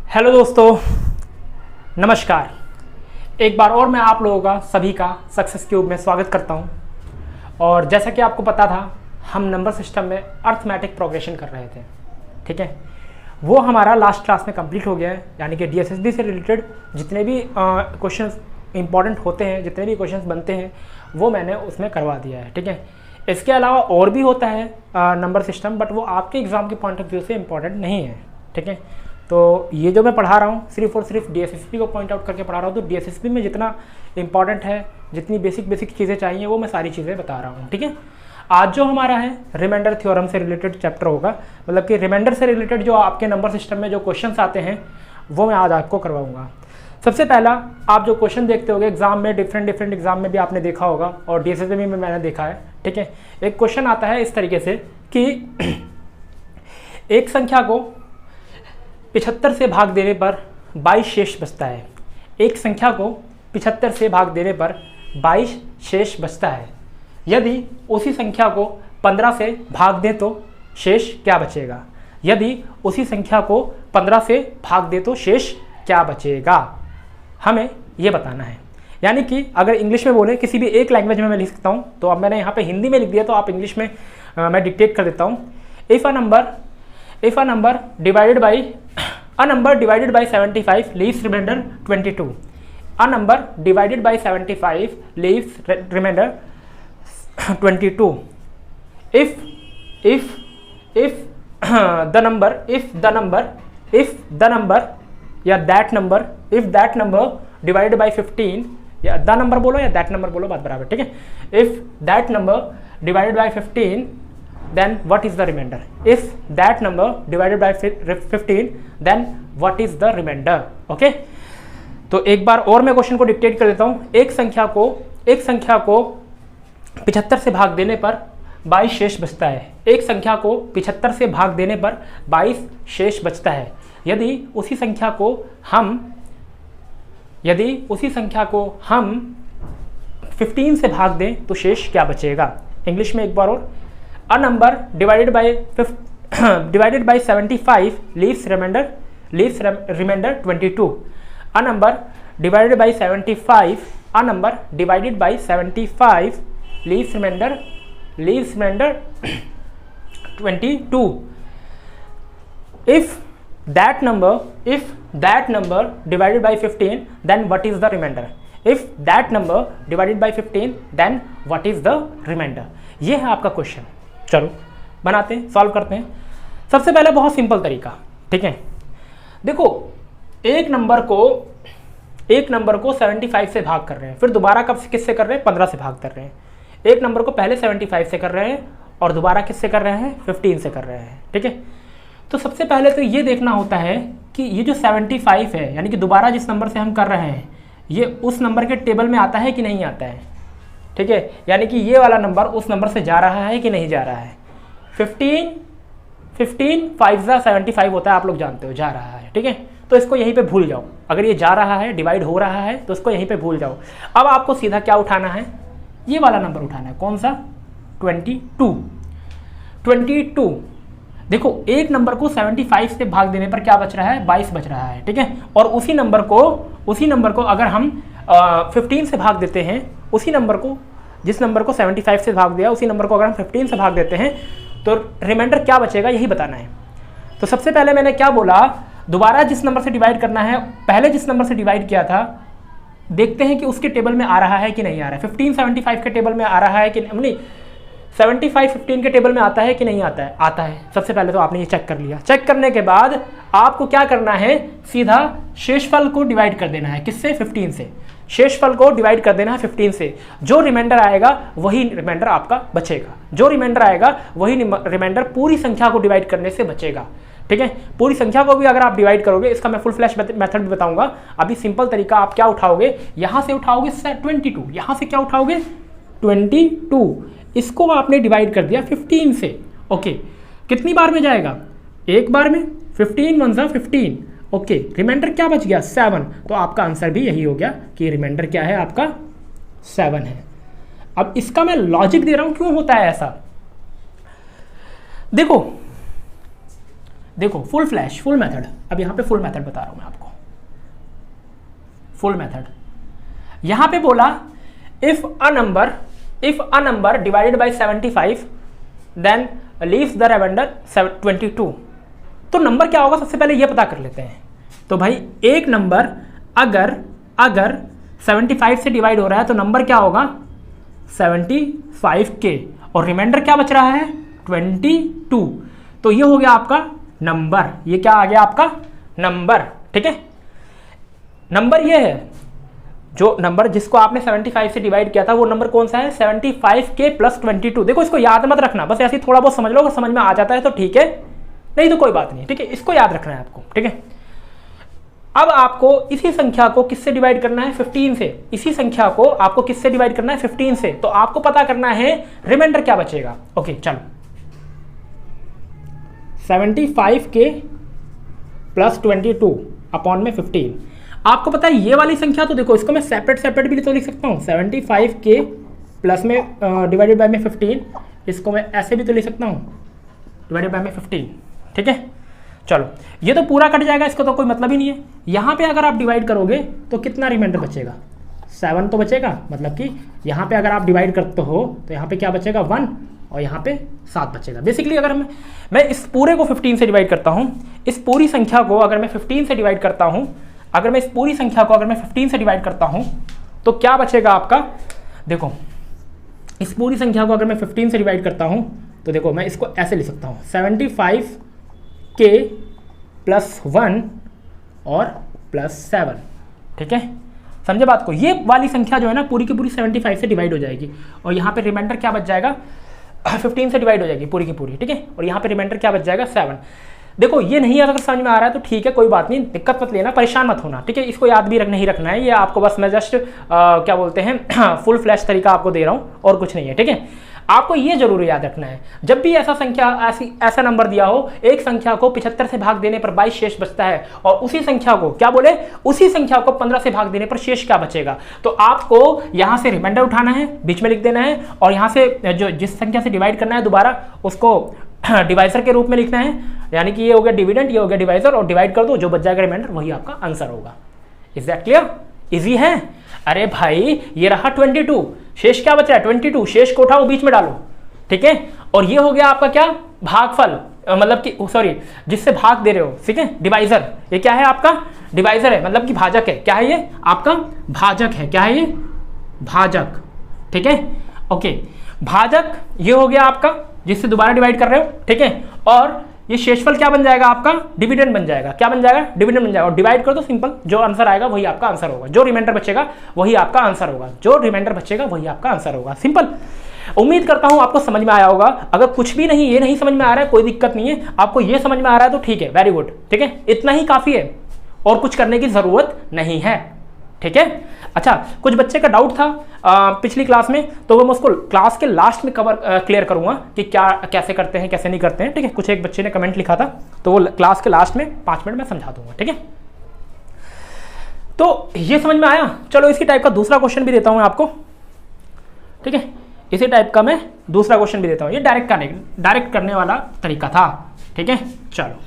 Hello दोस्तों, नमस्कार। एक बार और मैं आप लोगों का सभी का सक्सेस क्यूब में स्वागत करता हूं। और जैसा कि आपको पता था, हम नंबर सिस्टम में अर्थमेटिक प्रोग्रेशन कर रहे थे, ठीक है। वो हमारा लास्ट क्लास में कंप्लीट हो गया है, यानी कि डीएसएसबी से रिलेटेड जितने भी क्वेश्चंस इंपॉर्टेंट होते हैं, जितने भी क्वेश्चंस बनते हैं, वो मैंने उसमें करवा दिया है, ठीक है। इसके अलावा और भी होता है नंबर सिस्टम, बट वो आपके एग्ज़ाम के पॉइंट ऑफ व्यू से इम्पॉर्टेंट नहीं है, ठीक है। तो ये जो मैं पढ़ा रहा हूँ सिर्फ और सिर्फ डीएसएसबी को पॉइंट आउट करके पढ़ा रहा हूँ। तो डीएसएसबी में जितना इंपॉर्टेंट है, जितनी बेसिक चीज़ें चाहिए, वो मैं सारी चीज़ें बता रहा हूँ, ठीक है। आज जो हमारा है रिमाइंडर थ्योरम से रिलेटेड चैप्टर होगा, मतलब कि रिमाइंडर से रिलेटेड जो आपके नंबर सिस्टम में जो क्वेश्चंस आते हैं वो मैं आज आपको करवाऊँगा। सबसे पहला, आप जो क्वेश्चन देखते होगे एग्जाम में, डिफरेंट एग्जाम में भी आपने देखा होगा और डीएसएसबी में मैंने देखा है, ठीक है। एक क्वेश्चन आता है इस तरीके से कि एक संख्या को 75 से भाग देने पर 22 शेष बचता है। एक संख्या को 75 से भाग देने पर 22 शेष बचता है। यदि उसी संख्या को 15 से भाग दें तो शेष क्या बचेगा? यदि उसी संख्या को 15 से भाग दें तो शेष क्या बचेगा? हमें ये बताना है। यानी कि अगर इंग्लिश में बोले, किसी भी एक लैंग्वेज में मैं लिख सकता हूँ, तो अब मैंने यहाँ पे हिंदी में लिख दिया, तो आप इंग्लिश में मैं डिक्टेट कर देता हूँ। If a number divided by 75 leaves remainder 22. A number divided by 75 leaves remainder 22. If the number या that number, if that number divided by 15, या the number बोलो या that number बोलो, बात बराबर, ठीक है। If that number divided by 15, then what is the remainder? If that number divided by 15, then what is the remainder? Okay? तो एक बार और मैं क्वेश्चन को डिक्टेट कर देता हूँ। एक संख्या को 75 से भाग देने पर 22 शेष बचता है। एक संख्या को 75 से भाग देने पर 22 शेष बचता है। यदि उसी संख्या को हम 15 से भाग दें तो शेष क्या बचेगा? इंग्लिश में एक बार और, A number divided by 75 leaves remainder 22. A number divided by 75 leaves remainder 22. If that number divided by 15, then what is the remainder? If that number divided by 15, then what is the remainder? ये है आपका question. चलो बनाते हैं, solve करते हैं। सबसे पहले बहुत सिंपल तरीका, ठीक है। देखो, एक नंबर को 75 से भाग कर रहे हैं, फिर दोबारा किससे कर रहे हैं? 15 से भाग कर रहे हैं। एक नंबर को पहले 75 से कर रहे हैं और दोबारा किससे कर रहे हैं? 15 से कर रहे हैं, ठीक है। तो सबसे पहले तो ये देखना होता है कि ये जो 75 है, यानी कि दोबारा जिस नंबर से हम कर रहे हैं, ये उस नंबर के टेबल में आता है कि नहीं आता है, ठीक है। यानी कि ये वाला नंबर उस नंबर से जा रहा है कि नहीं जा रहा है। 15 5 75 होता है, आप लोग जानते हो, जा रहा है, ठीक है। तो इसको यहीं पे भूल जाओ। अगर ये जा रहा है, डिवाइड हो रहा है, तो इसको यहीं पे भूल जाओ। अब आपको सीधा क्या उठाना है? ये वाला नंबर उठाना है। कौन सा? 22। देखो, एक नंबर को 75 से भाग देने पर क्या बच रहा है? 22 बच रहा है, ठीक है। और उसी नंबर को अगर हम 15 से भाग देते हैं, उसी नंबर को, जिस नंबर को 75 से भाग दिया, उसी नंबर को अगर हम 15 से भाग देते हैं तो रिमाइंडर क्या बचेगा, यही बताना है। तो सबसे पहले मैंने क्या बोला? दोबारा जिस नंबर से डिवाइड करना है, पहले जिस नंबर से डिवाइड किया था, देखते हैं कि उसके टेबल में आ रहा है कि नहीं आ रहा है। 15 75 के टेबल में आ रहा है कि नहीं, 75 15 के टेबल में आता है कि नहीं आता है? आता है। सबसे पहले तो आपने ये चेक कर लिया। चेक करने के बाद आपको क्या करना है? सीधा शेषफल को डिवाइड कर देना है। किससे? 15 से। शेषफल को डिवाइड कर देना है 15 से। जो रिमाइंडर आएगा वही रिमाइंडर आपका बचेगा। जो रिमाइंडर आएगा वही रिमाइंडर पूरी संख्या को डिवाइड करने से बचेगा, ठीक है। पूरी संख्या को भी अगर आप डिवाइड करोगे, इसका मैं फुल फ्लैश मेथड भी बताऊंगा। अभी सिंपल तरीका, आप क्या उठाओगे? यहां से उठाओगे 22, यहां से क्या उठाओगे? 22। इसको आपने डिवाइड कर दिया 15 से, ओके। कितनी बार में जाएगा? एक बार में। 15 1 15, ओके। रिमाइंडर क्या बच गया? 7। तो आपका आंसर भी यही हो गया कि रिमाइंडर क्या है आपका? 7 है। अब इसका मैं लॉजिक दे रहा हूं, क्यों होता है ऐसा। देखो, देखो फुल मेथड, अब यहाँ पे फुल मेथड बता रहा हूँ मैं आपको, फुल मेथड। यहाँ पे बोला if a number divided by 75 then leaves the remainder 22। तो नंबर क्या होगा सबसे पहले ये पता कर लेते हैं। तो भाई एक नंबर अगर 75 से डिवाइड हो रहा है तो नंबर क्या होगा 75 के, और रिमाइंडर क्या बच रहा है 22। तो ये हो गया आपका नंबर, ये क्या आ गया आपका नंबर, ठीक है। नंबर ये है, जो नंबर जिसको आपने 75 से डिवाइड किया था वो नंबर कौन सा है 75 के प्लस 22। देखो इसको याद मत रखना, बस ऐसे थोड़ा बहुत समझ लो, अगर समझ में आ जाता है तो ठीक है, नहीं तो कोई बात नहीं, ठीक है। इसको याद रखना है आपको, ठीक है। अब आपको इसी संख्या को किससे डिवाइड करना है 15 से, इसी संख्या को आपको किससे डिवाइड करना है 15 से, तो आपको पता करना है रिमाइंडर क्या बचेगा। ओके चलो 75 के प्लस 22 अपॉन में 15। आपको पता है ये वाली संख्या, तो देखो इसको मैं सेपरेट भी तो लिख सकता हूँ 75 के प्लस में डिवाइडेड बाय में 15, इसको मैं ऐसे भी तो लिख सकता हूँ डिवाइडेड बाय में 15, ठीक है। चलो ये तो पूरा कट जाएगा, इसका तो कोई मतलब ही नहीं है। यहाँ पे अगर आप डिवाइड करोगे तो कितना रिमाइंडर बचेगा 7 तो बचेगा, मतलब कि यहाँ पे अगर आप डिवाइड करते हो तो यहाँ पे क्या बचेगा 1 और यहाँ पे 7 बचेगा। बेसिकली अगर मैं इस पूरे को 15 से डिवाइड करता हूँ, इस पूरी संख्या को अगर मैं 15 से डिवाइड करता हूँ, अगर मैं इस पूरी संख्या को अगर मैं 15 से डिवाइड करता हूँ तो क्या बचेगा आपका, देखो इस पूरी संख्या को अगर मैं 15 से डिवाइड करता हूँ तो देखो मैं इसको ऐसे लिख सकता हूँ 75 के प्लस 1 और प्लस 7, ठीक है। समझे बात को, ये वाली संख्या जो है ना पूरी की पूरी 75 से डिवाइड हो जाएगी और यहाँ पे रिमाइंडर क्या बच जाएगा 15 से डिवाइड हो जाएगी पूरी की पूरी, ठीक है। और यहाँ पे रिमाइंडर क्या बच जाएगा 7। देखो ये नहीं अगर समझ में आ रहा है तो ठीक है, कोई बात नहीं, दिक्कत मत लेना, परेशान मत होना, ठीक है। इसको याद भी नहीं रखना है, ये आपको बस मैं जस्ट क्या बोलते हैं फुल फ्लैश तरीका आपको दे रहा हूँ और कुछ नहीं है, ठीक है। आपको ये जरूर याद रखना है, जब भी ऐसा नंबर दिया हो, एक संख्या को 75 से भाग देने पर 22 शेष बचता है और उसी संख्या को क्या बोले, उसी संख्या को 15 से भाग देने पर शेष क्या बचेगा। तो आपको यहाँ से रिमाइंडर उठाना है, बीच में लिख देना है और यहाँ से जो जिस संख्या से डिवाइड करना है दोबारा उसको डिवाइजर के रूप में लिखना है, यानी कि ये हो गया डिविडेंड, ये हो गया डिवाइजर, और डिवाइड कर दो, जो बच जाएगा रिमाइंडर वही आपका आंसर होगा। Is that clear? इजी है? अरे भाई ये रहा 22, शेष क्या बचा है 22, शेष को उठाओ बीच में डालो, ठीक है। और ये हो गया आपका क्या भागफल, मतलब कि सॉरी जिससे भाग दे रहे हो, ठीक है, डिवाइजर। ये क्या है आपका डिवाइजर है, मतलब कि भाजक है, क्या है ये आपका भाजक है, क्या है ये भाजक, ठीक है। ओके भाजक ये हो गया आपका जिससे दोबारा डिवाइड कर रहे हो, ठीक है। और ये शेषफल क्या बन जाएगा आपका डिविडेंड बन जाएगा, क्या बन जाएगा डिविडेंड बन जाएगा। और डिवाइड कर दो, सिंपल, जो आंसर आएगा वही आपका आंसर होगा, जो रिमाइंडर बचेगा वही आपका आंसर होगा, जो रिमाइंडर बचेगा वही आपका आंसर होगा, सिंपल। उम्मीद करता हूं आपको समझ में आया होगा। अगर कुछ भी नहीं, ये नहीं समझ में आ रहा है कोई दिक्कत नहीं है, आपको ये समझ में आ रहा है तो ठीक है, वेरी गुड, ठीक है, इतना ही काफी है और कुछ करने की जरूरत नहीं है, ठीक है। अच्छा कुछ बच्चे का डाउट था पिछली क्लास में, तो वो मैं उसको क्लास के लास्ट में क्लियर करूंगा कि क्या कैसे करते हैं कैसे नहीं करते हैं, ठीक है। कुछ एक बच्चे ने कमेंट लिखा था तो वो क्लास के लास्ट में 5 मिनट में समझा दूंगा, ठीक है। तो ये समझ में आया। चलो इसी टाइप का दूसरा क्वेश्चन भी देता हूं आपको, ठीक है, इसी टाइप का मैं दूसरा क्वेश्चन भी देता हूं। ये डायरेक्ट करने वाला तरीका था, ठीक है। चलो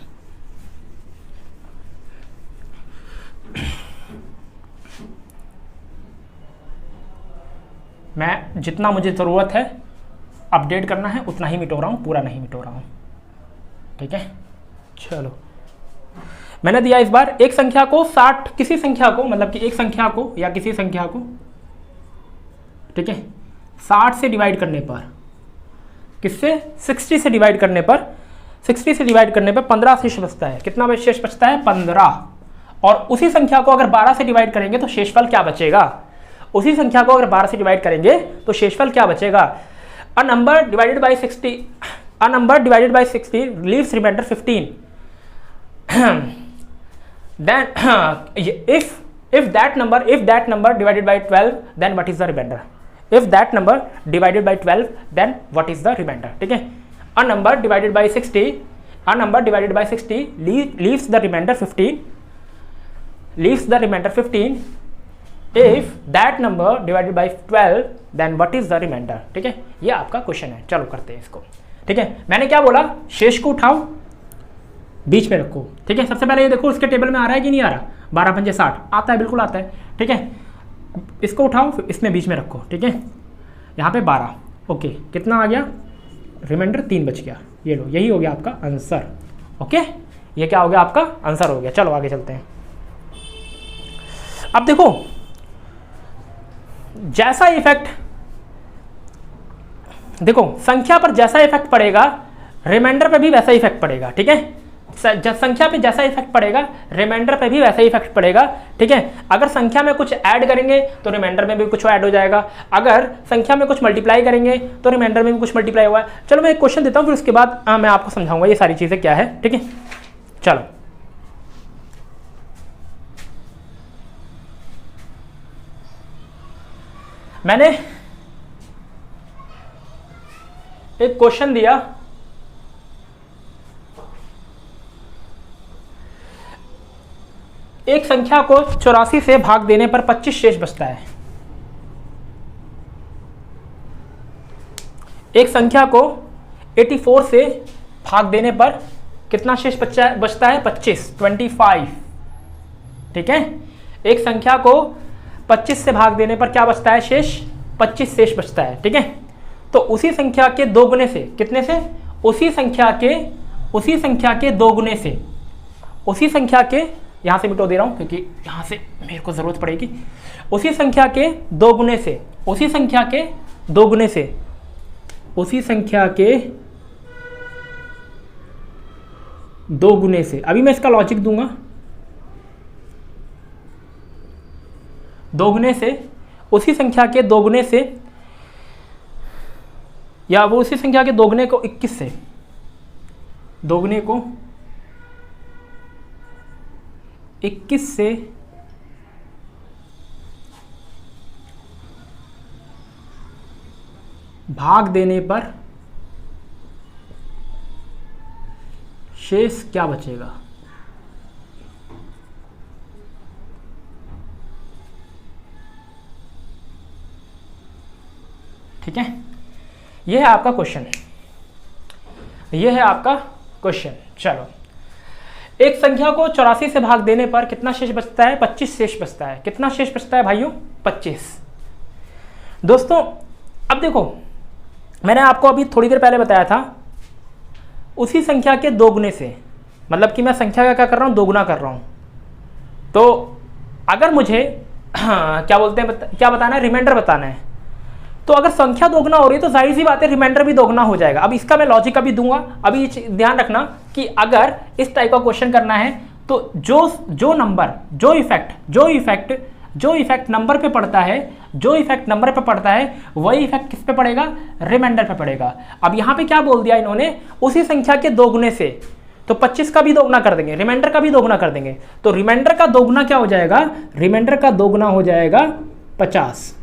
मैं जितना मुझे ज़रूरत है अपडेट करना है उतना ही मिटो रहा हूँ, पूरा नहीं मिटो रहा हूँ, ठीक है। चलो मैंने दिया इस बार एक संख्या को 60, किसी संख्या को, मतलब कि एक संख्या को या किसी संख्या को, ठीक है, 60 से डिवाइड करने पर, किससे 60 से डिवाइड करने पर, 60 से डिवाइड करने पर 15 शेष बचता है। कितना शेष बचता है 15। और उसी संख्या को अगर 12 से डिवाइड करेंगे तो शेषफल क्या बचेगा, उसी संख्या को अगर 12 से डिवाइड करेंगे तो शेषफल क्या बचेगा। A number divided by 60 leaves remainder 15। then if that number divided by 12 then what is the remainder, if that number divided by 12 then what is the remainder, ठीक है। a number divided by 60 leaves the remainder 15 if that number divided by 12 then what is the remainder, ठीक है। ये आपका question है, चलो करते हैं इसको, ठीक है। मैंने क्या बोला, शेष को उठाओ, बीच में रखो, ठीक है। सबसे पहले ये देखो इसके टेबल में आ रहा है कि नहीं आ रहा, 12 पंजे 60 आता है, बिल्कुल आता है, ठीक है। इसको उठाओ, फिर इसमें बीच में रखो, ठीक है। यहाँ पे 12, ओके, कितना आ गया, रिमाइंडर 3 बच गया। ये लो, यही हो गया आपका आंसर, ओके। ये क्या हो गया, आपका आंसर हो गया। चलो आगे चलते हैं। अब देखो, जैसा इफेक्ट, देखो संख्या पर जैसा इफेक्ट पड़ेगा रिमाइंडर पे भी वैसा इफेक्ट पड़ेगा, ठीक है। संख्या पे जैसा इफेक्ट पड़ेगा रिमाइंडर पे भी वैसा इफेक्ट पड़ेगा, ठीक है। अगर संख्या में कुछ ऐड करेंगे तो रिमाइंडर में भी कुछ ऐड हो जाएगा, अगर संख्या में कुछ मल्टीप्लाई करेंगे तो रिमाइंडर में भी कुछ मल्टीप्लाई होगा। चलो मैं एक क्वेश्चन देता हूं, फिर उसके बाद मैं आपको समझाऊंगा ये सारी चीजें क्या है, ठीक है। चलो मैंने एक क्वेश्चन दिया, एक संख्या को 84 से भाग देने पर 25 शेष बचता है। एक संख्या को 84 से भाग देने पर कितना शेष बचता है, 25, ठीक है। एक संख्या को 25 से भाग देने पर क्या बचता है, शेष 25 शेष बचता है, ठीक है। तो उसी संख्या के दोगुने से, कितने से, उसी संख्या के दोगुने से, उसी संख्या के, यहां से मिटो दे रहा हूं क्योंकि यहां से मेरे को जरूरत पड़ेगी, उसी संख्या के दोगुने से, उसी संख्या के दोगुने से, उसी संख्या के दोगुने से, अभी मैं इसका लॉजिक दूंगा, दोगुने से, उसी संख्या के दोगुने से, या वो उसी संख्या के दोगुने को 21 से, दोगुने को 21 से भाग देने पर शेष क्या बचेगा, ठीक है। यह है आपका क्वेश्चन, यह है आपका क्वेश्चन। चलो, एक संख्या को 84 से भाग देने पर कितना शेष बचता है, 25 शेष बचता है। कितना शेष बचता है भाइयों, 25। दोस्तों अब देखो, मैंने आपको अभी थोड़ी देर पहले बताया था उसी संख्या के दोगुने से, मतलब कि मैं संख्या का क्या कर रहा हूं, दोगुना कर रहा हूं। तो अगर मुझे क्या बोलते हैं, क्या बताना है, रिमाइंडर बताना है, तो अगर संख्या दोगुना हो रही है तो जाहिर सी बात है रिमाइंडर भी दोगुना हो जाएगा। अब इसका मैं लॉजिक अभी दूंगा, अभी ध्यान रखना कि अगर इस टाइप का क्वेश्चन करना है तो जो नंबर, जो इफेक्ट नंबर पे पड़ता है, जो इफेक्ट नंबर पे पड़ता है वही इफेक्ट किस पे पड़ेगा, रिमाइंडर पे पड़ेगा। अब यहां पे क्या बोल दिया इन्होंने, उसी संख्या के दोगुने से, तो 25 का भी दोगुना कर देंगे, रिमाइंडर का भी दोगुना कर देंगे, तो रिमाइंडर का दोगुना क्या हो जाएगा, रिमाइंडर का दोगुना हो जाएगा 50।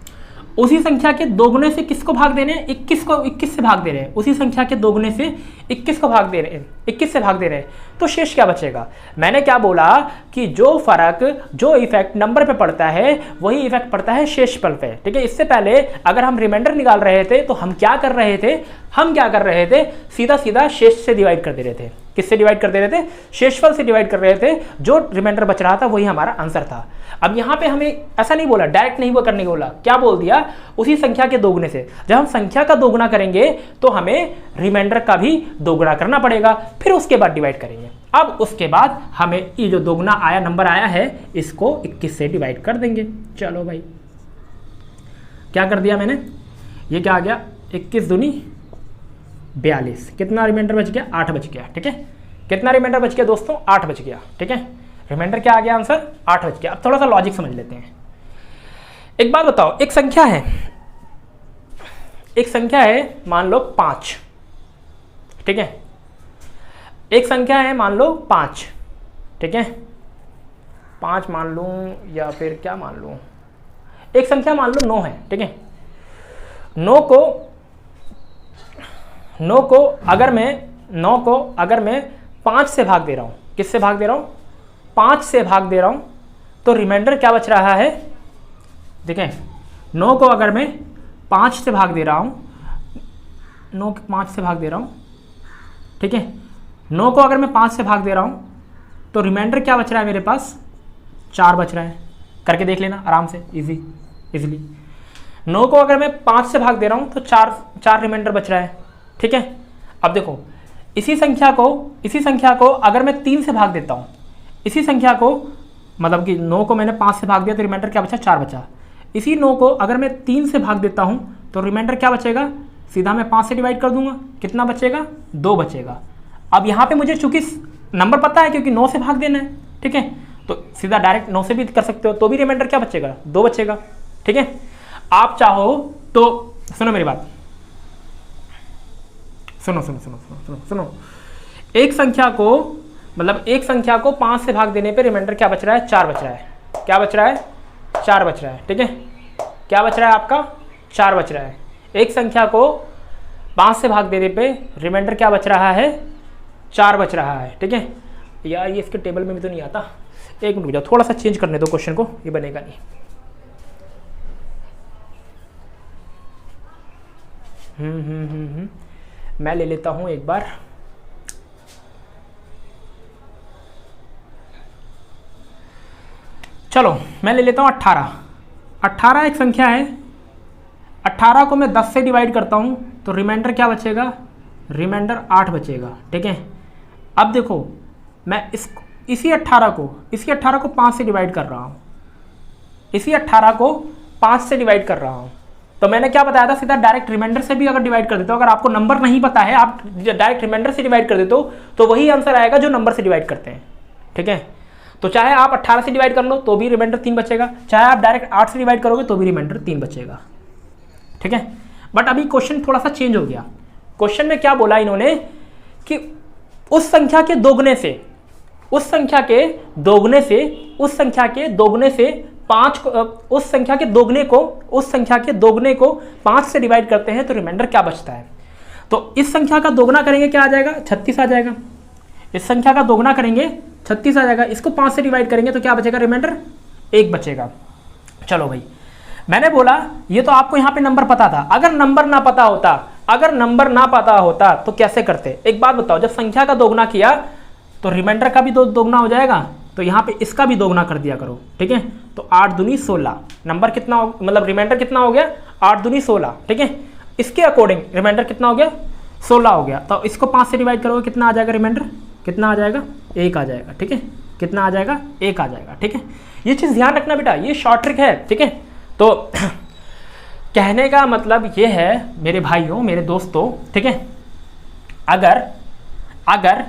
उसी संख्या के दोगुने से किसको भाग देने हैं, 21 को 21 से भाग दे रहे हैं, उसी संख्या के दोगुने से 21 को भाग दे रहे हैं, 21 से भाग दे रहे हैं, तो शेष क्या बचेगा। मैंने क्या बोला कि जो फर्क, जो इफेक्ट नंबर पे पड़ता है वही इफेक्ट पड़ता है शेषफल पे, ठीक है। इससे पहले अगर हम रिमाइंडर निकाल रहे थे तो हम क्या कर रहे थे, सीधा सीधा शेष से डिवाइड कर दे रहे थे। किससे डिवाइड कर दे रहे थे, शेषफल से डिवाइड कर रहे थे, जो रिमाइंडर बच रहा था वही हमारा आंसर था। अब यहां पे हमें ऐसा नहीं बोला, डायरेक्ट नहीं वो करने को बोला, क्या बोल दिया, उसी संख्या के दोगुने से। जब हम संख्या का दोगुना करेंगे तो हमें रिमाइंडर का भी दोगुना करना पड़ेगा, फिर उसके बाद डिवाइड करेंगे। अब उसके बाद हमें ये जो दोगुना आया, नंबर आया है, इसको 21 से डिवाइड कर देंगे। चलो भाई, क्या कर दिया मैंने, ये क्या आ गया, 21 दूनी 42, कितना रिमाइंडर बच गया, 8 बच गया, ठीक है। कितना रिमाइंडर बच गया दोस्तों, 8 बच गया, ठीक है। रिमाइंडर क्या आ गया, आंसर 8 बच गया। अब थोड़ा सा लॉजिक समझ लेते हैं। एक बात बताओ, एक संख्या है, मान लो 5, ठीक है। एक संख्या है मान लो 5, ठीक है, 5 मान लूं या फिर क्या मान लूं, एक संख्या मान लो 9 है, ठीक है। 9 को अगर मैं 5 से भाग दे रहा हूं, किससे भाग दे रहा हूं, 5 से भाग दे रहा हूं, तो रिमाइंडर क्या बच रहा है, देखें 9 को अगर मैं 5 से भाग दे रहा हूं, 9 को 5 से भाग दे रहा हूं, ठीक है, 9 को अगर मैं 5 से भाग दे रहा हूँ तो रिमाइंडर क्या बच रहा है मेरे पास, 4 बच रहा है। करके देख लेना आराम से, इजीली। 9 को अगर मैं 5 से भाग दे रहा हूँ तो 4 रिमाइंडर बच रहा है, ठीक है। अब देखो इसी संख्या को अगर मैं 3 से भाग देता हूँ, इसी संख्या को मतलब कि 9 को मैंने 5 से भाग दिया तो रिमाइंडर क्या बचा, 4 बचा। इसी 9 को अगर मैं 3 से भाग देता हूँ तो रिमाइंडर क्या बचेगा, सीधा मैं 5 से डिवाइड कर दूंगा, कितना बचेगा, 2 बचेगा। अब यहाँ पे मुझे चूंकि नंबर पता है क्योंकि 9 से भाग देना है, ठीक है, तो सीधा डायरेक्ट 9 से भी कर सकते हो, तो भी रिमाइंडर क्या बचेगा, 2 बचेगा, ठीक है। आप चाहो तो सुनो मेरी बात, सुनो। एक संख्या को 5 से भाग देने पे रिमाइंडर क्या बच रहा है, 4 बच रहा है। क्या बच रहा है, 4 बच रहा है, ठीक है। क्या बच रहा है आपका, 4 बच रहा है। एक संख्या को 5 से भाग देने पे रिमाइंडर क्या बच रहा है, 4 बच रहा है, ठीक है। यार ये इसके टेबल में भी तो नहीं आता, एक मिनट रुक जाओ, थोड़ा सा चेंज करने दो क्वेश्चन को, ये बनेगा नहीं। मैं ले लेता हूं एक बार, चलो मैं ले लेता हूं 18 एक संख्या है। 18 को मैं 10 से डिवाइड करता हूं तो रिमाइंडर क्या बचेगा, रिमाइंडर 8 बचेगा, ठीक है। अब देखो मैं इसी 18 को 5 से डिवाइड कर रहा हूं, इसी 18 को 5 से डिवाइड कर रहा हूं, तो मैंने क्या बताया था, सीधा डायरेक्ट रिमाइंडर से भी अगर डिवाइड कर देते हो, अगर आपको नंबर नहीं पता है आप डायरेक्ट रिमाइंडर से डिवाइड कर देते हो तो वही आंसर आएगा जो नंबर से डिवाइड करते हैं, ठीक है। तो चाहे आप 18 से डिवाइड कर लो तो भी रिमाइंडर 3 बचेगा, चाहे आप डायरेक्ट 8 से डिवाइड करोगे तो भी रिमाइंडर 3 बचेगा, ठीक है। बट अभी क्वेश्चन थोड़ा सा चेंज हो गया। क्वेश्चन में क्या बोला इन्होंने कि उस संख्या के दोगुने से 5 से डिवाइड करते हैं तो रिमाइंडर क्या बचता है। तो इस संख्या का दोगुना करेंगे क्या आ जाएगा, 36 आ जाएगा। इस संख्या का दोगुना करेंगे 36 आ जाएगा। इसको 5 से डिवाइड करेंगे तो क्या बचेगा, रिमाइंडर 1 बचेगा। चलो भाई, मैंने बोला ये तो आपको यहाँ पे नंबर पता था, अगर नंबर ना पता होता तो कैसे करते। एक बात बताओ, जब संख्या का दोगुना किया तो रिमाइंडर का भी दोगुना हो जाएगा, तो यहाँ पे इसका भी दोगुना कर दिया करो, ठीक है। तो 8 दूनी 16, नंबर कितना मतलब रिमाइंडर कितना हो गया, 8 दूनी 16, ठीक है। इसके अकॉर्डिंग रिमाइंडर कितना हो गया, 16 हो गया। तो इसको 5 से डिवाइड करोगे कितना आ जाएगा, रिमाइंडर कितना आ जाएगा, 1 आ जाएगा, ठीक है। कितना आ जाएगा, 1 आ जाएगा, ठीक है। ये चीज़ ध्यान रखना बेटा, ये शॉर्ट ट्रिक है, ठीक है। तो कहने का मतलब ये है मेरे भाइयों, मेरे दोस्तों, ठीक है, अगर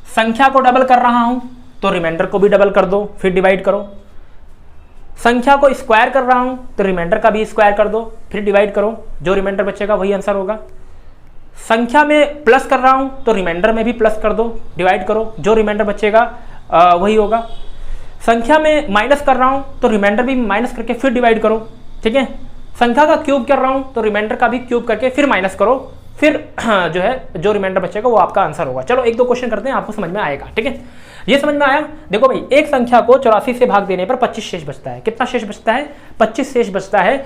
संख्या को डबल कर रहा हूं तो रिमाइंडर को भी डबल कर दो, फिर डिवाइड करो। संख्या को स्क्वायर कर रहा हूं तो रिमाइंडर का भी स्क्वायर कर दो, फिर डिवाइड करो, जो रिमाइंडर बचेगा वही आंसर होगा। संख्या में प्लस कर रहा हूं तो रिमाइंडर में भी प्लस कर दो, डिवाइड करो, जो रिमाइंडर बचेगा वही होगा। संख्या में माइनस कर रहा हूं तो रिमाइंडर भी माइनस करके फिर डिवाइड करो, ठीक है। संख्या का क्यूब कर रहा हूं तो रिमाइंडर का भी क्यूब करके फिर माइनस करो, फिर जो है जो रिमाइंडर बचेगा वो आपका आंसर होगा। चलो 1-2 क्वेश्चन करते हैं, आपको समझ में आएगा, ठीक है। ये समझ में आया। देखो भाई, एक संख्या को 84 से भाग देने पर 25 शेष बचता है। कितना शेष बचता है, 25 शेष बचता है।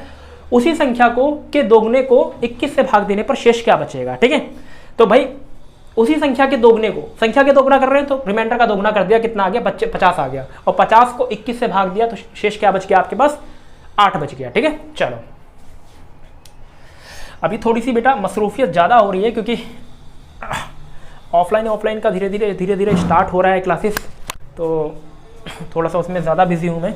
उसी संख्या को के दोगुने को 21 से भाग देने पर शेष क्या बचेगा, ठीक है। तो भाई उसी संख्या के दोगुने को, संख्या के दोगुना कर रहे हैं तो रिमाइंडर का दोगुना कर दिया, कितना आ गया, 50 आ गया, और 50 को 21 से भाग दिया तो शेष क्या बच गया आपके पास, 8 बच गया, ठीक है। चलो अभी थोड़ी सी बेटा मसरूफियत ज़्यादा हो रही है क्योंकि ऑफलाइन का धीरे धीरे स्टार्ट हो रहा है क्लासेस, तो थोड़ा सा उसमें ज़्यादा बिजी हूँ मैं,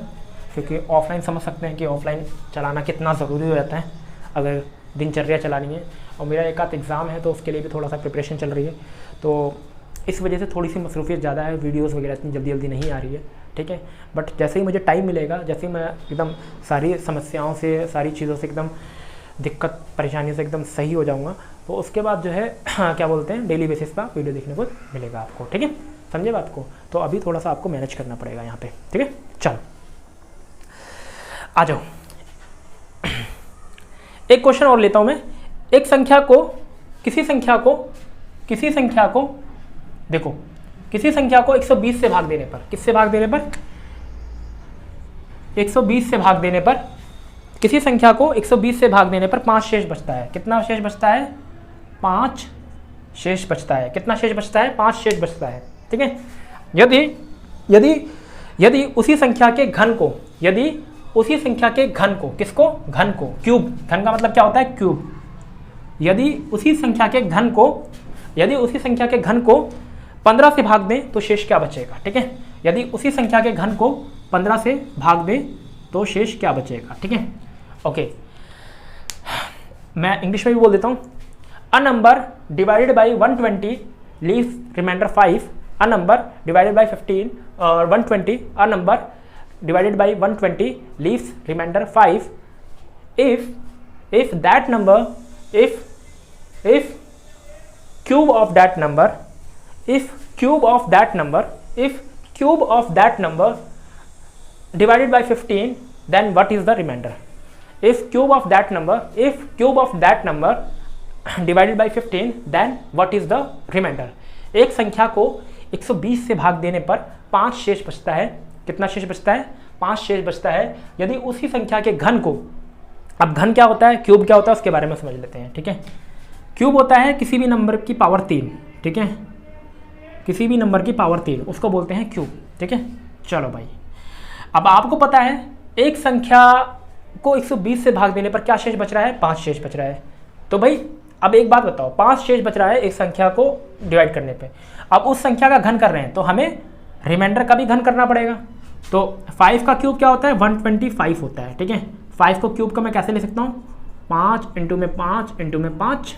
क्योंकि ऑफलाइन समझ सकते हैं कि ऑफलाइन चलाना कितना ज़रूरी हो जाता है अगर दिनचर्या चलानी है। और मेरा एक आध एग्ज़ाम है तो उसके लिए भी थोड़ा सा प्रिपरेशन चल रही है, तो इस वजह से थोड़ी सी मसरूफियत ज़्यादा है, वीडियोस वगैरह इतनी जल्दी नहीं आ रही है, ठीक है। बट जैसे ही मुझे टाइम मिलेगा, जैसे ही मैं एकदम सारी समस्याओं से, सारी चीज़ों से एकदम दिक्कत परेशानियों से एकदम सही हो जाऊंगा, तो उसके बाद जो है क्या बोलते हैं, डेली बेसिस पर वीडियो देखने को मिलेगा आपको, ठीक है। समझे बात को। तो अभी थोड़ा सा आपको मैनेज करना पड़ेगा यहाँ पे, ठीक है। चलो आ जाओ, एक क्वेश्चन और लेता हूँ मैं। एक संख्या को, किसी संख्या को देखो, किसी संख्या को 120 से भाग देने पर, किससे भाग देने पर, 120 से भाग देने पर, किसी संख्या को 120 से भाग देने पर 5 शेष बचता है। कितना शेष बचता है, 5 शेष बचता है। कितना शेष बचता है? 5 शेष बचता है। ठीक है। यदि यदि यदि उसी संख्या के घन को, यदि उसी संख्या के घन को, किसको? घन को, क्यूब, घन का मतलब क्या होता है? क्यूब। यदि उसी संख्या के घन को, यदि उसी संख्या के घन को 15 से भाग दें तो शेष क्या बचेगा? ठीक है। यदि उसी संख्या के घन को 15 से भाग दें तो शेष क्या बचेगा? ठीक है। ओके, मैं इंग्लिश में भी बोल देता हूं। A number divided by 120 leaves remainder 5, a number divided by 15 और 120, a number divided by 120 leaves remainder 5 if that number, if cube of that number, if cube of that number divided by 15, then what is the remainder? If cube of that number divided by 15, then what is the remainder? एक संख्या को 120 से भाग देने पर 5 शेष बचता है। कितना शेष बचता है? 5 शेष बचता है। यदि उसी संख्या के घन को, अब घन क्या होता है, क्यूब क्या होता है, उसके बारे में समझ लेते हैं। ठीक है। क्यूब होता है किसी भी नंबर की पावर 3। ठीक है, किसी भी नंबर की पावर 3, उसको बोलते हैं क्यूब। ठीक है। चलो भाई, अब आपको पता है एक संख्या को 120 से भाग देने पर क्या शेष बच रहा है? 5 शेष बच रहा है। तो भाई अब एक बात बताओ, 5 शेष बच रहा है एक संख्या को डिवाइड करने पे। अब उस संख्या का घन कर रहे हैं तो हमें रिमाइंडर का भी घन करना पड़ेगा। तो 5 का क्यूब क्या होता है? 125 होता है। ठीक है। 5 को क्यूब का मैं कैसे ले सकता हूँ? 5 इंटू में 5 इंटू में 5।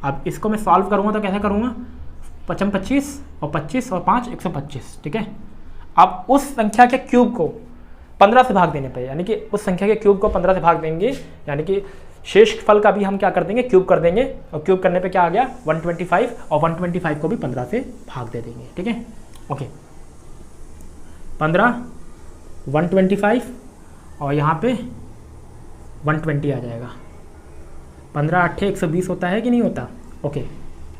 अब इसको मैं सॉल्व करूँगा तो कैसे करूँगा? 55 25 और 25 और 5 125। ठीक है। अब उस संख्या के क्यूब को 15 से भाग देने पर, यानी कि उस संख्या के क्यूब को 15 से भाग देंगे, यानी कि शेष फल का भी हम क्या कर देंगे? क्यूब कर देंगे। और क्यूब करने पे क्या आ गया? 125, और 125 को भी 15 से भाग दे देंगे। ठीक है। ओके, 15 125 और यहाँ पे 120 आ जाएगा। 15 8 120 होता है कि नहीं होता? ओके,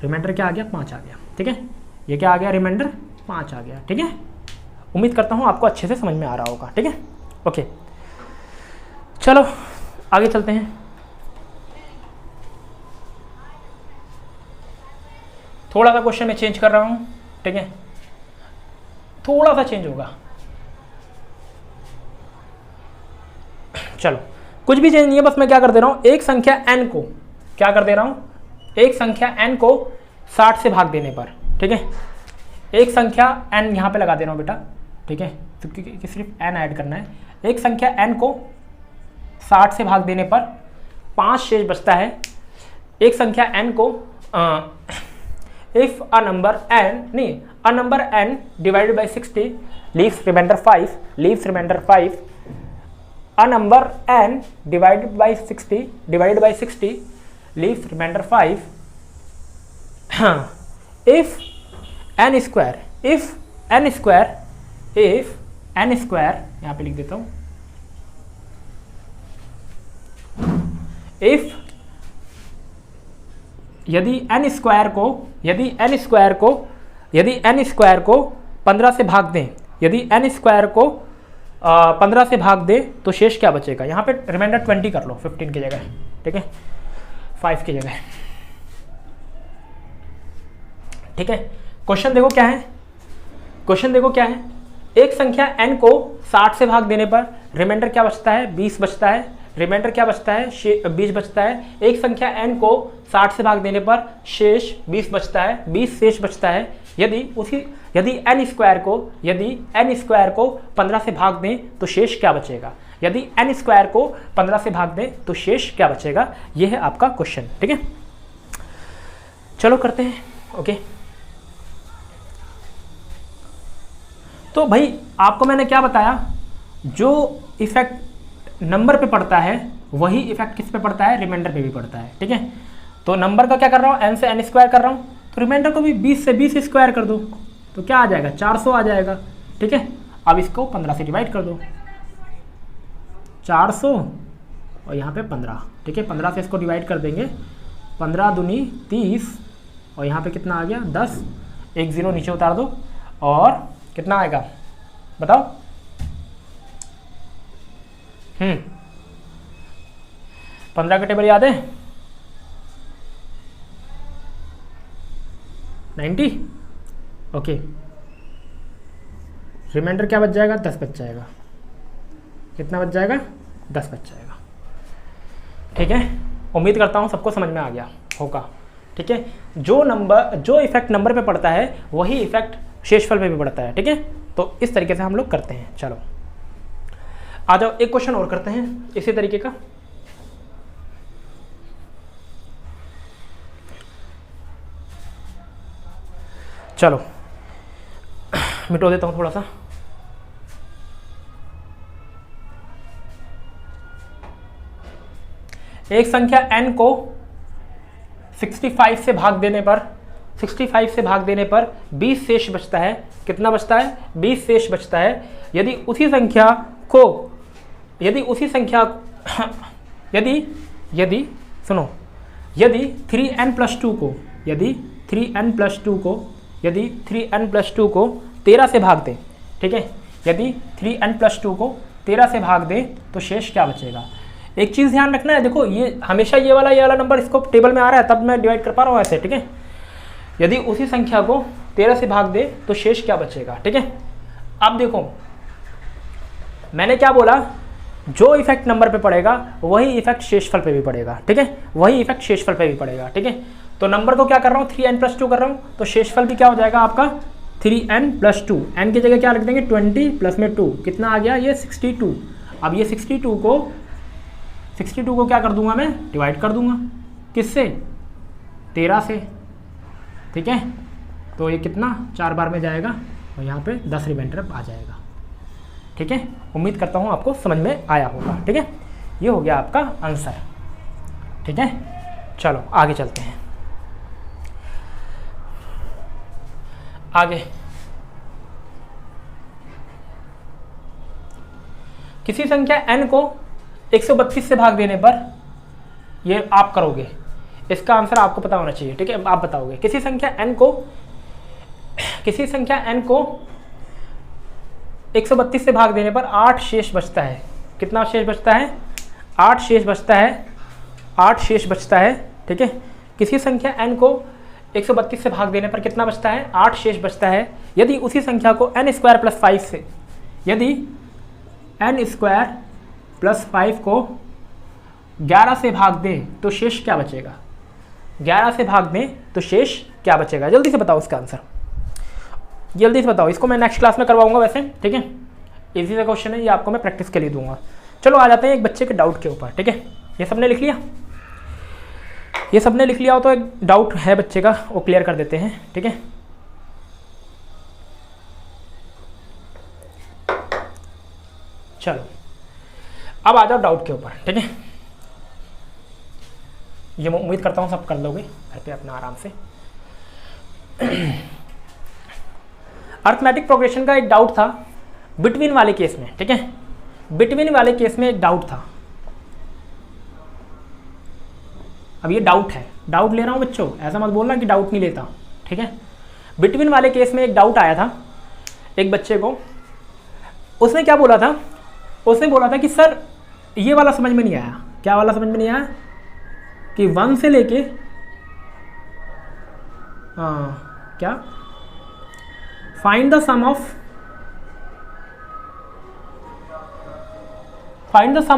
रिमाइंडर क्या आ गया? 5 आ गया। ठीक है। ये क्या आ गया? रिमाइंडर 5 आ गया। ठीक है। उम्मीद करता हूँ आपको अच्छे से समझ में आ रहा होगा। ठीक है। ओके, चलो आगे चलते हैं। थोड़ा सा क्वेश्चन मैं चेंज कर रहा हूँ। ठीक है, थोड़ा सा चेंज होगा। चलो, कुछ भी चेंज नहीं है, बस मैं क्या कर दे रहा हूँ, एक संख्या n को क्या कर दे रहा हूँ, एक संख्या n को 60 से भाग देने पर। ठीक है, एक संख्या n यहाँ पे लगा दे रहा हूँ बेटा। ठीक है, तो सिर्फ n ऐड करना है। एक संख्या n को 60 से भाग देने पर 5 शेष बचता है। एक संख्या n को if a number n divided by 60 leaves remainder 5, a number n divided by 60 leaves remainder 5 if n square यहाँ पे लिख देता हूँ, if यदि n स्क्वायर को 15 से भाग दें, यदि n स्क्वायर को 15 से भाग दें तो शेष क्या बचेगा? यहाँ पे रिमाइंडर 20 कर लो 15 की जगह। ठीक है, 5 की जगह। ठीक है, क्वेश्चन देखो क्या है, क्वेश्चन देखो क्या है। एक संख्या n को 60 से भाग देने पर रिमाइंडर क्या बचता है? 20 बचता है। रिमाइंडर क्या बचता है? 20 बचता है। एक संख्या n को 60 से भाग देने पर शेष 20 बचता है, 20 शेष बचता है। यदि n स्क्वायर को 15 से भाग दें तो शेष क्या बचेगा? यदि n स्क्वायर को 15 से भाग दें तो शेष क्या बचेगा? ये है आपका क्वेश्चन। ठीक है, चलो करते हैं। ओके, तो भाई आपको मैंने क्या बताया, जो इफेक्ट नंबर पे पड़ता है वही इफेक्ट किस पे पड़ता है? रिमाइंडर पे भी पड़ता है। ठीक है, तो नंबर का क्या कर रहा हूँ, n से n स्क्वायर कर रहा हूँ, तो रिमाइंडर को भी 20 से 20 स्क्वायर कर दो तो क्या आ जाएगा? 400 आ जाएगा। ठीक है, अब इसको 15 से डिवाइड कर दो, 400 और यहाँ पे 15। ठीक है, 15 से इसको डिवाइड कर देंगे, 15 दूनी 30 और यहाँ पे कितना आ गया? 10। एक 0 नीचे उतार दो और कितना आएगा बताओ? 15 का टेबल याद है? 90। ओके, रिमाइंडर क्या बच जाएगा? 10 बच जाएगा। कितना बच जाएगा? 10 बच जाएगा। ठीक है, उम्मीद करता हूँ सबको समझ में आ गया होगा। ठीक है, जो इफेक्ट नंबर पे पड़ता है वही इफेक्ट शेषफल पे भी पड़ता है। ठीक है, तो इस तरीके से हम लोग करते हैं। चलो आ जाओ, एक क्वेश्चन और करते हैं इसी तरीके का। चलो मिटो देता हूं थोड़ा सा। एक संख्या n को 65 से भाग देने पर 20 शेष बचता है। कितना बचता है? 20 शेष बचता है। यदि उसी संख्या सुनो, यदि 3n+2 को 13 से भाग दें, ठीक है, यदि 3n+2 को 13 से भाग दें तो शेष क्या बचेगा? एक चीज़ ध्यान रखना है, देखो ये हमेशा ये वाला नंबर इसको टेबल में आ रहा है तब मैं डिवाइड कर पा रहा हूँ ऐसे। ठीक है, यदि उसी संख्या को 13 से भाग दे तो शेष क्या बचेगा? ठीक है, अब देखो मैंने क्या बोला, जो इफेक्ट नंबर पे पड़ेगा वही इफेक्ट शेषफल पे भी पड़ेगा। ठीक है, वही इफेक्ट शेषफल पे भी पड़ेगा। ठीक है, तो नंबर को क्या कर रहा हूँ? 3n+2 कर रहा हूँ, तो शेषफल भी क्या हो जाएगा आपका? 3n+2। n की जगह क्या लिख देंगे? 20 प्लस में 2, कितना आ गया? ये 62। अब ये 62 को क्या कर दूंगा मैं? डिवाइड कर दूंगा। किससे? 13 से। ठीक है, तो ये कितना 4 बार में जाएगा और यहाँ पे 10 रिमाइंडर आ जाएगा। ठीक है, उम्मीद करता हूँ आपको समझ में आया होगा। ठीक है, ये हो गया आपका आंसर। ठीक है, चलो आगे चलते हैं। आगे किसी संख्या n को 132 से भाग देने पर, ये आप करोगे, इसका आंसर आपको पता होना चाहिए। ठीक है, आप बताओगे किसी संख्या n को 132 से भाग देने पर 8 शेष बचता है। कितना शेष बचता है? 8 शेष बचता है। 8 शेष बचता है। ठीक है, किसी संख्या n को 132 से भाग देने पर कितना बचता है? 8 शेष बचता है। यदि उसी संख्या को n² + 5 से, यदि n² + 5 को 11 से भाग दें तो शेष क्या बचेगा? 11 से भाग दें तो शेष क्या बचेगा? जल्दी से बताओ इसका आंसर, जल्दी से बताओ। इसको मैं नेक्स्ट क्लास में करवाऊंगा वैसे। ठीक है, इजी सा क्वेश्चन है, ये आपको मैं प्रैक्टिस के लिए दूंगा। चलो आ जाते हैं एक बच्चे के डाउट के ऊपर। ठीक है, ये सबने लिख लिया? ये सबने लिख लिया हो तो एक डाउट है बच्चे का, वो क्लियर कर देते हैं। ठीक है, चलो अब आ जाओ डाउट के ऊपर। ठीक है, ये मैं उम्मीद करता हूँ सब कर लोगे घर पे अपना आराम से। अर्थमेटिक प्रोग्रेशन का एक डाउट था बिटवीन वाले केस में। ठीक है, बिटवीन वाले केस में एक डाउट था। अब ये डाउट है, डाउट ले रहा हूँ बच्चों, ऐसा मत बोलना कि डाउट नहीं लेता। ठीक है, बिटवीन वाले केस में एक डाउट आया था एक बच्चे को। उसने क्या बोला था? उसने बोला था कि सर ये वाला समझ में नहीं आया। क्या वाला समझ में नहीं आया? कि 1 से लेके क्या find the sum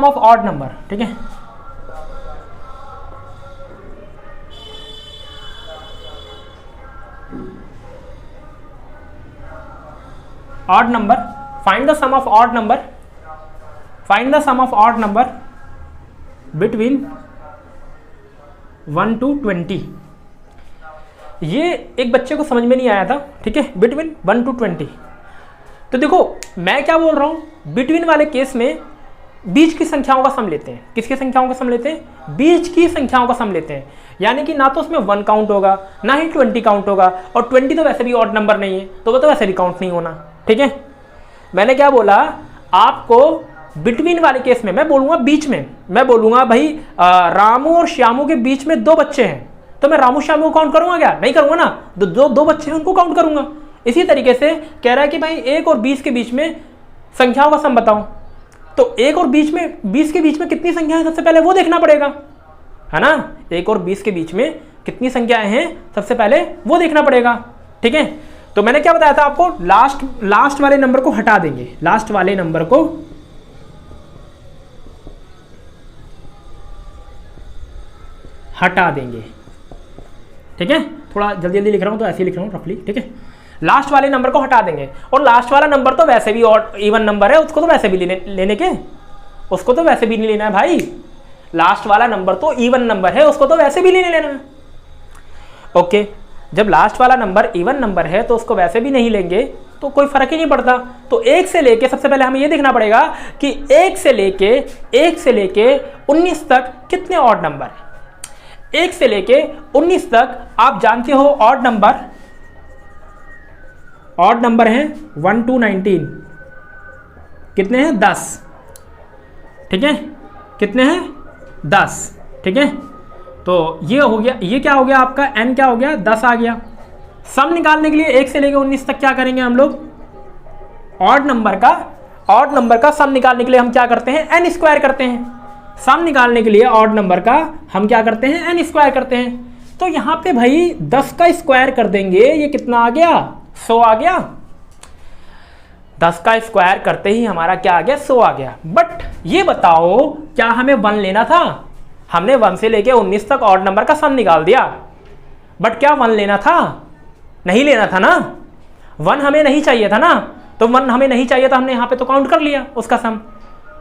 of odd number. ठीक है, odd number, find the sum of odd number between 1 to 20। ये एक बच्चे को समझ में नहीं आया था। ठीक है, बिटवीन 1 to 20। तो देखो मैं क्या बोल रहा हूँ, बिटवीन वाले केस में बीच की संख्याओं का सम लेते हैं। किसकी संख्याओं का सम लेते हैं? बीच की संख्याओं का सम लेते हैं। यानी कि ना तो उसमें 1 काउंट होगा ना ही 20 काउंट होगा, और 20 तो वैसे भी ऑड नंबर नहीं है तो वो तो वैसे भी काउंट नहीं होना। ठीक है, मैंने क्या बोला आपको? बिटवीन वाले केस में मैं बोलूंगा बीच में, मैं बोलूंगा भाई रामू और श्यामू के बीच में 2 बच्चे हैं, तो मैं रामू श्यामू को काउंट करूंगा क्या? नहीं करूंगा ना। दो बच्चे हैं उनको काउंट करूंगा। इसी तरीके से कह रहा है कि भाई 1 और 20 के बीच में संख्याओं का सम बताओ, तो 1 और 20 के बीच में कितनी संख्या है सबसे पहले वो देखना पड़ेगा, है ना। 1 और 20 के बीच में कितनी संख्याएं हैं सबसे पहले वो देखना पड़ेगा, ठीक है। तो मैंने क्या बताया था आपको, लास्ट वाले नंबर को हटा देंगे, लास्ट वाले नंबर को हटा देंगे, ठीक है। थोड़ा जल्दी जल्दी लिख रहा हूं तो ऐसे ही लिख रहा हूं रफली, ठीक है। लास्ट वाले नंबर को हटा देंगे, और लास्ट वाला नंबर तो वैसे भी और इवन नंबर है, उसको तो वैसे भी लेने के, उसको तो वैसे भी नहीं लेना है भाई। लास्ट वाला नंबर तो इवन नंबर है, उसको तो वैसे भी नहीं लेना है। ओके, जब लास्ट वाला नंबर इवन नंबर है तो उसको वैसे भी नहीं लेंगे तो कोई फर्क ही नहीं पड़ता। तो 1 से लेके सबसे पहले हमें यह देखना पड़ेगा कि 1 से लेके 19 तक कितने ऑड नंबर है। 1 से लेके 19 तक आप जानते हो ऑड नंबर हैं 1 to 19, कितने हैं 10, ठीक है, कितने हैं 10, ठीक है। तो ये हो गया, ये क्या हो गया आपका n क्या हो गया 10 आ गया। सम निकालने के लिए 1 से लेकर 19 तक क्या करेंगे हम लोग, ऑड नंबर का सम निकालने के लिए हम क्या करते हैं n स्क्वायर करते हैं। सम निकालने के लिए ऑड नंबर का हम क्या करते हैं n स्क्वायर करते हैं। तो यहां पे भाई 10 का स्क्वायर कर देंगे, ये कितना आ गया 100 आ गया। 10 का स्क्वायर करते ही हमारा क्या आ गया 100 आ गया। बट ये बताओ क्या हमें 1 लेना था, हमने 1 से लेके 19 तक ऑड नंबर का सम निकाल दिया, बट क्या 1 लेना था, नहीं लेना था ना, 1 हमें नहीं चाहिए था ना। तो 1 हमें नहीं चाहिए था, हमने यहां पे तो काउंट कर लिया उसका सम।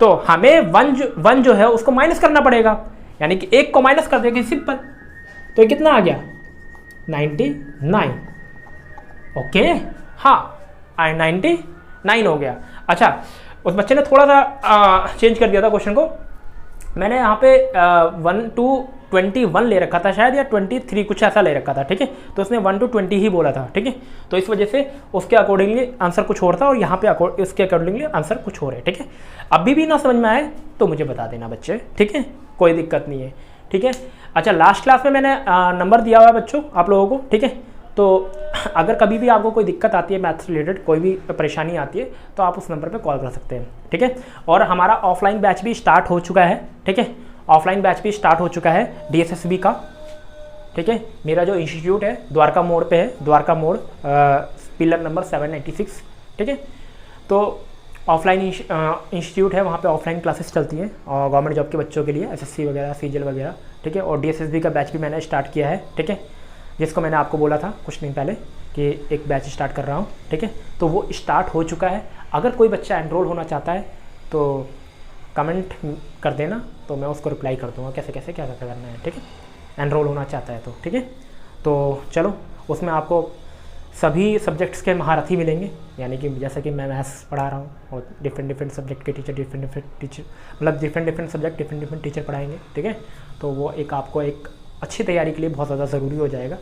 तो हमें 1 जो है उसको माइनस करना पड़ेगा, यानी कि 1 को माइनस कर देंगे, सिंपल। तो कितना आ गया 99। ओके, हाँ 99 हो गया। अच्छा, उस बच्चे ने थोड़ा सा चेंज कर दिया था क्वेश्चन को। मैंने यहाँ पे 1 to 21 ले रखा था शायद, या 23 कुछ ऐसा ले रखा था, ठीक है। तो उसने 1 to 20 ही बोला था, ठीक है। तो इस वजह से उसके अकॉर्डिंगली आंसर कुछ और था, और यहाँ पे इसके अकॉर्डिंगली आंसर कुछ और है, ठीक है। अभी भी ना समझ में आए तो मुझे बता देना बच्चे, ठीक है, कोई दिक्कत नहीं है, ठीक है। अच्छा, लास्ट क्लास में मैंने नंबर दिया हुआ है बच्चों आप लोगों को, ठीक है। तो अगर कभी भी आपको कोई दिक्कत आती है मैथ्स रिलेटेड, कोई भी परेशानी आती है, तो आप उस नंबर पे कॉल कर सकते हैं, ठीक है। और हमारा ऑफलाइन बैच भी स्टार्ट हो चुका है, ठीक है। ऑफलाइन बैच भी स्टार्ट हो चुका है DSSB का, ठीक है। मेरा जो इंस्टीट्यूट है द्वारका मोड़ पे है, द्वारका मोड़ पिलर नंबर 796, ठीक है। तो ऑफलाइन इंस्टीट्यूट है, वहाँ पे ऑफलाइन क्लासेस चलती हैं और गवर्नमेंट जॉब के बच्चों के लिए, SSC वगैरह, CGL वगैरह, ठीक है। और DSSB का बैच भी मैंने स्टार्ट किया है, ठीक है, जिसको मैंने आपको बोला था कुछ दिन पहले कि एक बैच स्टार्ट कर रहा हूँ, ठीक है। तो वो स्टार्ट हो चुका है। अगर कोई बच्चा एनरोल होना चाहता है तो कमेंट कर देना, तो मैं उसको रिप्लाई कर दूँगा कैसे कैसे क्या क्या करना है, ठीक है। एनरोल होना चाहता है तो, ठीक है। तो चलो, उसमें आपको सभी सब्जेक्ट्स के महारथी मिलेंगे, यानी कि जैसे कि मैं मैथ्स पढ़ा रहा हूँ और डिफरेंट सब्जेक्ट के teacher different subject different teacher पढ़ाएंगे, ठीक है। तो वो एक आपको एक अच्छी तैयारी के लिए बहुत ज़्यादा ज़रूरी हो जाएगा।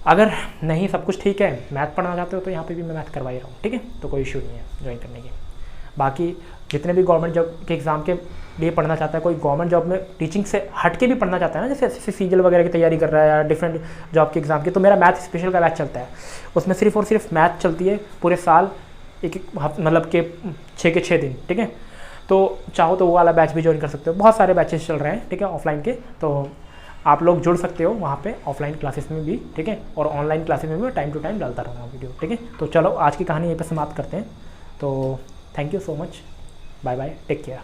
अगर नहीं सब कुछ ठीक है, मैथ पढ़ना चाहते हो तो यहाँ पे भी मैं मैथ करवा ही रहा हूँ, ठीक है। तो कोई इशू नहीं है ज्वाइन करने की। बाकी जितने भी गवर्नमेंट जॉब के एग्ज़ाम के लिए पढ़ना चाहता है, कोई गवर्नमेंट जॉब में टीचिंग से हट के भी पढ़ना चाहता है ना, जैसे SSC CGL वगैरह की तैयारी कर रहा है या डिफरेंट जॉब के एग्ज़ाम की, तो मेरा मैथ स्पेशल का बैच चलता है। उसमें सिर्फ और सिर्फ मैथ चलती है पूरे साल, एक मतलब के 6 के 6 दिन, ठीक है। तो चाहो तो वो वाला बैच भी ज्वाइन कर सकते हो, बहुत सारे बैचेस चल रहे हैं, ठीक है, ऑफलाइन के। तो आप लोग जुड़ सकते हो वहाँ पे ऑफलाइन क्लासेस में भी, ठीक है। और ऑनलाइन क्लासेस में भी टाइम टू टाइम डालता रहूँगा वीडियो, ठीक है। तो चलो आज की कहानी यहीं पर समाप्त करते हैं। तो thank you so much, bye bye, take care.